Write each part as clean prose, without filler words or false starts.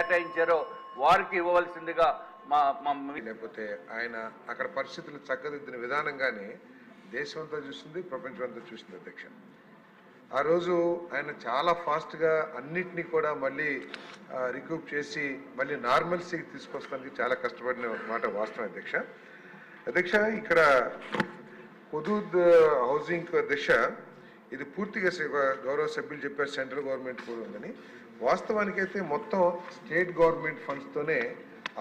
కేటాయించారో వారికి ఇవ్వవలసిందిగా మా లేకపోతే ఆయన అక్కడ పరిస్థితులు చక్కదిద్దిన విధానంగానే దేశమంతా చూసింది, ప్రపంచమంతా చూసింది అధ్యక్ష. ఆ రోజు ఆయన చాలా ఫాస్ట్గా అన్నిటినీ కూడా మళ్ళీ రికూప్ చేసి మళ్ళీ నార్మల్సీకి తీసుకొస్తానికి చాలా కష్టపడిన మాట వాస్తవం అధ్యక్ష. ఇక్కడ హుదూద్ హౌసింగ్ దిశ ఇది పూర్తిగా గౌరవ సభ్యులు చెప్పారు, సెంట్రల్ గవర్నమెంట్ కూడా ఉందని. వాస్తవానికైతే మొత్తం స్టేట్ గవర్నమెంట్ ఫండ్స్తోనే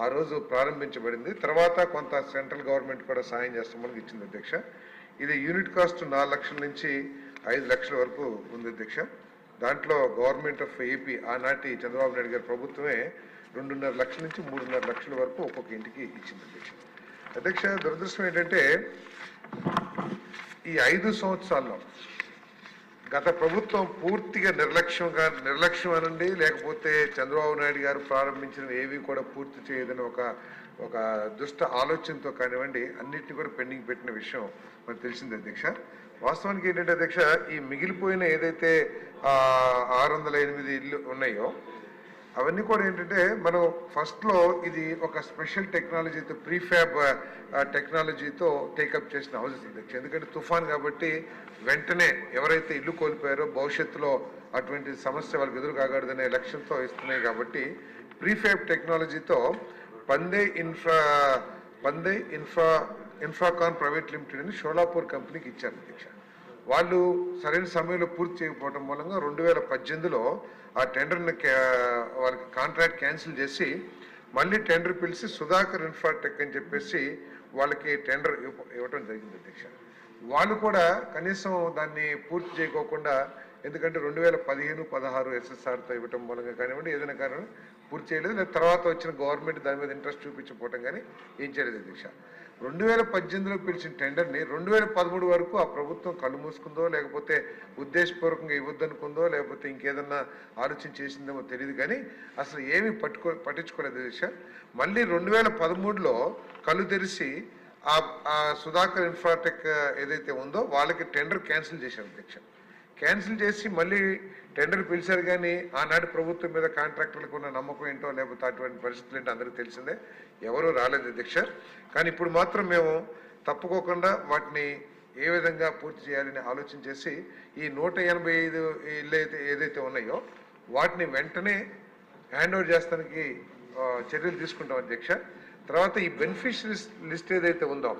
ఆ రోజు ప్రారంభించబడింది. తర్వాత కొంత సెంట్రల్ గవర్నమెంట్ కూడా సాయం చేస్తామని ఇచ్చింది అధ్యక్ష. ఇది యూనిట్ కాస్ట్ 4 లక్షల నుంచి 5 లక్షల వరకు ఉంది అధ్యక్ష. దాంట్లో గవర్నమెంట్ ఆఫ్ ఏపీ ఆనాటి చంద్రబాబు నాయుడు గారి ప్రభుత్వమే 2.5 లక్షల నుంచి 3.5 లక్షల వరకు ఒక్కొక్క ఇంటికి ఇచ్చింది అధ్యక్ష. దురదృష్టం ఏంటంటే ఈ 5 సంవత్సరాల్లో గత ప్రభుత్వం పూర్తిగా నిర్లక్ష్యం అనండి, లేకపోతే చంద్రబాబు నాయుడు గారు ప్రారంభించిన ఏవి కూడా పూర్తి చేయదని ఒక దుష్ట ఆలోచనతో కానివ్వండి అన్నిటిని కూడా పెండింగ్ పెట్టిన విషయం మనకు తెలిసింది అధ్యక్ష. వాస్తవానికి ఏంటంటే అధ్యక్ష, ఈ మిగిలిపోయిన ఏదైతే 608 ఇళ్ళు ఉన్నాయో అవన్నీ కూడా ఏంటంటే మనం ఫస్ట్లో ఇది ఒక స్పెషల్ టెక్నాలజీతో ప్రీఫ్యాబ్ టెక్నాలజీతో టేకప్ చేసిన హౌసెస్ అధ్యక్ష. ఎందుకంటే తుఫాన్ కాబట్టి వెంటనే ఎవరైతే ఇల్లు కోల్పోయారో భవిష్యత్తులో అటువంటి సమస్య వాళ్ళకి ఎదురు కాకూడదనే లక్ష్యంతో ఇస్తున్నాయి కాబట్టి ప్రీఫ్యాబ్ టెక్నాలజీతో పందే ఇన్ఫ్రాకాన్ ప్రైవేట్ లిమిటెడ్ అని షోలాపూర్ కంపెనీకి ఇచ్చారు అధ్యక్ష. వాళ్ళు సరైన సమయంలో పూర్తి చేయకపోవడం మూలంగా 2018లో ఆ టెండర్ని వాళ్ళకి కాంట్రాక్ట్ క్యాన్సిల్ చేసి మళ్ళీ టెండర్ పిలిచి సుధాకర్ ఇన్ఫ్రాటెక్ అని చెప్పేసి వాళ్ళకి టెండర్ ఇవ్వటం జరిగింది అధ్యక్ష. వాళ్ళు కూడా కనీసం దాన్ని పూర్తి చేయకోకుండా, ఎందుకంటే 2015-16 ఎస్ఎస్ఆర్తో ఇవ్వటం మూలంగా కానివ్వండి ఏదైనా కారణం పూర్తి చేయలేదు, లేదా తర్వాత వచ్చిన గవర్నమెంట్ దాని మీద ఇంట్రెస్ట్ చూపించకపోవటం కానీ ఏం చేయలేదు అధ్యక్ష. 2018లో పిలిచిన టెండర్ని 2013 వరకు ఆ ప్రభుత్వం కళ్ళు మూసుకుందో, లేకపోతే ఉద్దేశపూర్వకంగా ఇవ్వద్దనుకుందో, లేకపోతే ఇంకేదన్నా ఆలోచన చేసిందేమో తెలియదు కానీ అసలు ఏమీ పట్టించుకోలేదు అధ్యక్ష. మళ్ళీ 2013లో కళ్ళు తెరిచి ఆ సుధాకర్ ఇన్ఫ్రాటెక్ ఏదైతే ఉందో వాళ్ళకి టెండర్ క్యాన్సిల్ చేశారు అధ్యక్ష. క్యాన్సిల్ చేసి మళ్ళీ టెండర్ పిలిచారు కానీ ఆనాటి ప్రభుత్వం మీద కాంట్రాక్టర్లకు ఉన్న నమ్మకం ఏంటో, లేకపోతే అటువంటి పరిస్థితులు ఏంటో అందరికీ తెలిసిందే, ఎవరూ రాలేదు అధ్యక్ష. కానీ ఇప్పుడు మాత్రం మేము తప్పుకోకుండా వాటిని ఏ విధంగా పూర్తి చేయాలని ఆలోచన చేసి ఈ 185 ఇళ్ళు ఏదైతే ఉన్నాయో వాటిని వెంటనే హ్యాండ్ ఓవర్ చేస్తానికి చర్యలు తీసుకుంటాం అధ్యక్ష. తర్వాత ఈ బెనిఫిషరీస్ లిస్ట్ ఏదైతే ఉందో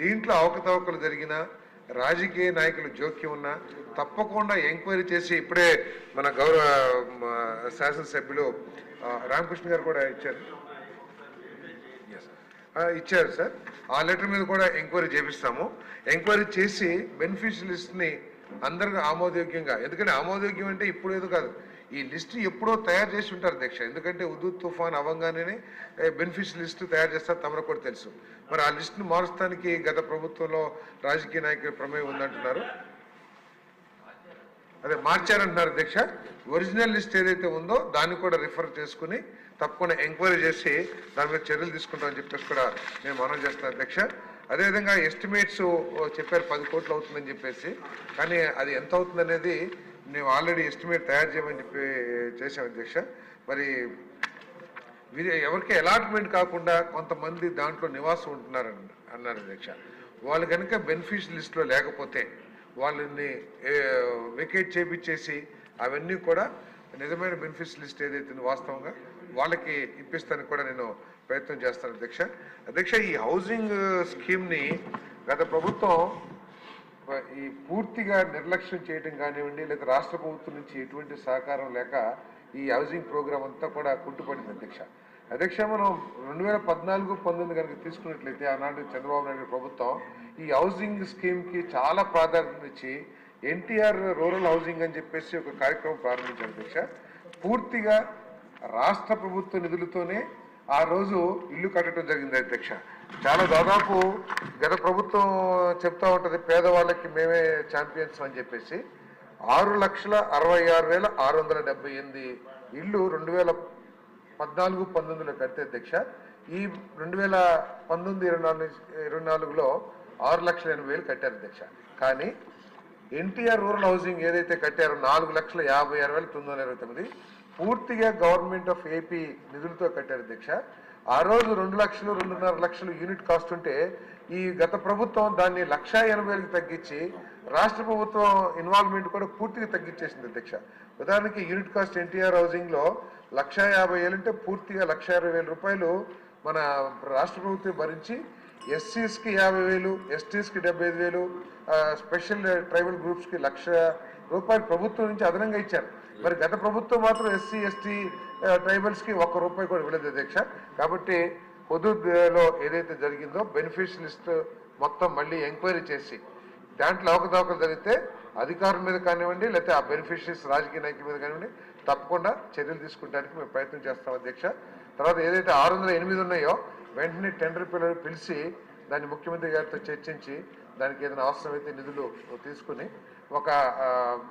దీంట్లో అవకతవకలు జరిగినా, రాజకీయ నాయకులు జోక్యం ఉన్నా తప్పకుండా ఎంక్వైరీ చేసి ఇప్పుడే మన గౌరవ శాసనసభ్యులు రామకృష్ణ గారు కూడా ఇచ్చారు సార్. ఆ లెటర్ మీద కూడా ఎంక్వైరీ చేపిస్తాము. ఎంక్వైరీ చేసి బెనిఫిషియరీ లిస్ట్ని అందరికీ ఆమోదయోగ్యంగా, ఎందుకంటే ఆమోదయోగ్యం అంటే ఇప్పుడు ఏదో కాదు, ఈ లిస్ట్ ఎప్పుడో తయారు చేసి ఉంటారు అధ్యక్ష. ఎందుకంటే హుదూద్ తుఫాన్ అవ్వగానే బెనిఫిషియరీ లిస్టు తయారు చేస్తారు, తమకు కూడా తెలుసు. మరి ఆ లిస్టును మారుస్తానికి గత ప్రభుత్వంలో రాజకీయ నాయకుల ప్రమేయం ఉందంటున్నారు, అదే మార్చారంటున్నారు అధ్యక్ష. ఒరిజినల్ లిస్ట్ ఏదైతే ఉందో దాన్ని కూడా రిఫర్ చేసుకుని తప్పకుండా ఎంక్వైరీ చేసి దాని మీద చర్యలు తీసుకుంటామని చెప్పేసి కూడా నేను మనం చేస్తున్నాను అధ్యక్ష. అదేవిధంగా ఎస్టిమేట్స్ చెప్పారు 10 కోట్లు అవుతుందని చెప్పేసి, కానీ అది ఎంత అవుతుంది అనేది మేము ఆల్రెడీ ఎస్టిమేట్ తయారు చేయమని చెప్పి చేసాం అధ్యక్ష. మరి ఎవరికి అలాట్మెంట్ కాకుండా కొంతమంది దాంట్లో నివాసం ఉంటున్నారని అన్నారు అధ్యక్ష. వాళ్ళు కనుక బెనిఫిషియరీ లిస్టులో లేకపోతే వాళ్ళని వెకేట్ చేపించేసి అవన్నీ కూడా నిజమైన బెనిఫిట్స్ లిస్ట్ ఏదైతే వాస్తవంగా వాళ్ళకి ఇప్పిస్తానికి కూడా నేను ప్రయత్నం చేస్తాను అధ్యక్ష. ఈ హౌసింగ్ స్కీమ్ని గత ప్రభుత్వం ఈ పూర్తిగా నిర్లక్ష్యం చేయడం కానివ్వండి, లేదా రాష్ట్ర ప్రభుత్వం నుంచి ఎటువంటి సహకారం లేక ఈ హౌసింగ్ ప్రోగ్రామ్ అంతా కూడా కుంటుపడింది అధ్యక్ష. మనం 2014-19 కనుక తీసుకున్నట్లయితే ఆనాడు చంద్రబాబు నాయుడు ప్రభుత్వం ఈ హౌసింగ్ స్కీమ్కి చాలా ప్రాధాన్యత ఇచ్చి ఎన్టీఆర్ రూరల్ హౌసింగ్ అని చెప్పేసి ఒక కార్యక్రమం ప్రారంభించారు అధ్యక్ష. పూర్తిగా రాష్ట్ర ప్రభుత్వ నిధులతోనే ఆ రోజు ఇల్లు కట్టడం జరిగింది అధ్యక్ష. చాలా దాదాపు గత ప్రభుత్వం చెప్తా ఉంటుంది పేదవాళ్ళకి మేమే ఛాంపియన్స్ అని చెప్పేసి 6,66,678 ఇళ్ళు 2014-19లో కడితే అధ్యక్ష. ఈ 2019-24లో 6,80,000 కట్టారు అధ్యక్ష. కానీ ఎన్టీఆర్ రూరల్ హౌసింగ్ ఏదైతే కట్టారో 4,56,929 పూర్తిగా గవర్నమెంట్ ఆఫ్ ఏపీ నిధులతో కట్టారు అధ్యక్ష. ఆ రోజు 2 లక్షలు 2.5 లక్షలు యూనిట్ కాస్ట్ ఉంటే ఈ గత ప్రభుత్వం దాన్ని 1,80,000కి తగ్గించి రాష్ట్ర ప్రభుత్వం ఇన్వాల్వ్మెంట్ కూడా పూర్తిగా తగ్గించేసింది అధ్యక్ష. ఉదాహరణకి యూనిట్ కాస్ట్ ఎన్టీఆర్ హౌసింగ్ లో 1,50,000 అంటే పూర్తిగా 1,60,000 రూపాయలు మన రాష్ట్ర ప్రభుత్వం భరించి ఎస్సీస్కి 50,000, ఎస్టీస్కి 75,000, స్పెషల్ ట్రైబల్ గ్రూప్స్కి 1,00,000 రూపాయలు ప్రభుత్వం నుంచి అదనంగా ఇచ్చారు. మరి గత ప్రభుత్వం మాత్రం ఎస్సీ ఎస్టీ ట్రైబల్స్కి ₹1 కూడా ఇవ్వలేదు అధ్యక్ష. కాబట్టి హుదూద్లో ఏదైతే జరిగిందో బెనిఫిషియల్ లిస్ట్ మొత్తం మళ్ళీ ఎంక్వైరీ చేసి దాంట్లో అవకతవకలు జరిగితే అధికారుల మీద కానివ్వండి, లేకపోతే ఆ బెనిఫిషరీస్ రాజకీయ నాయకుల మీద కానివ్వండి తప్పకుండా చర్యలు తీసుకుంటానికి మేము ప్రయత్నం చేస్తాం అధ్యక్ష. తర్వాత ఏదైతే 608 ఉన్నాయో వెంటనే టెండర్ పిలిచి దాన్ని ముఖ్యమంత్రి గారితో చర్చించి దానికి ఏదైనా అవసరమైతే నిధులు తీసుకుని ఒక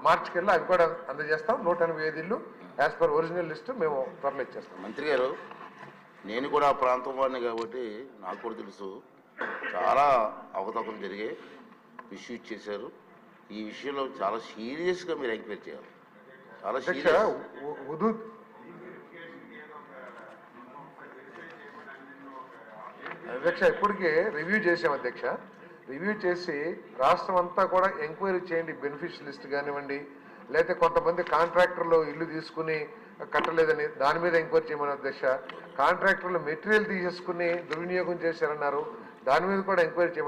మార్చికెళ్ళి అవి కూడా అందజేస్తాం. 185 ఇళ్ళు యాజ్ పర్ ఒరిజినల్ లిస్టు మేము త్వరలో ఇచ్చేస్తాం. మంత్రి గారు, నేను కూడా ఆ ప్రాంతం వాడిని కాబట్టి నాకు కూడా తెలుసు, చాలా అవకతవకలు జరిగాయి, మిస్యూజ్ చేశారు. ఈ విషయంలో చాలా సీరియస్గా మీరు ఎంక్వైరీ చేయాలి. చాలా సీరియస్. అధ్యక్ష ఇప్పటికే రివ్యూ చేసాం అధ్యక్ష. రివ్యూ చేసి రాష్ట్రం అంతా కూడా ఎంక్వైరీ చేయండి. బెనిఫిషియల్ లిస్ట్ కానివ్వండి, లేకపోతే కొంతమంది కాంట్రాక్టర్లు ఇల్లు తీసుకుని కట్టలేదని దాని మీద ఎంక్వైరీ చేయమని అధ్యక్ష. కాంట్రాక్టర్లు మెటీరియల్ తీసేసుకుని దుర్వినియోగం చేశారన్నారు, దాని మీద కూడా ఎంక్వైరీ చేయమని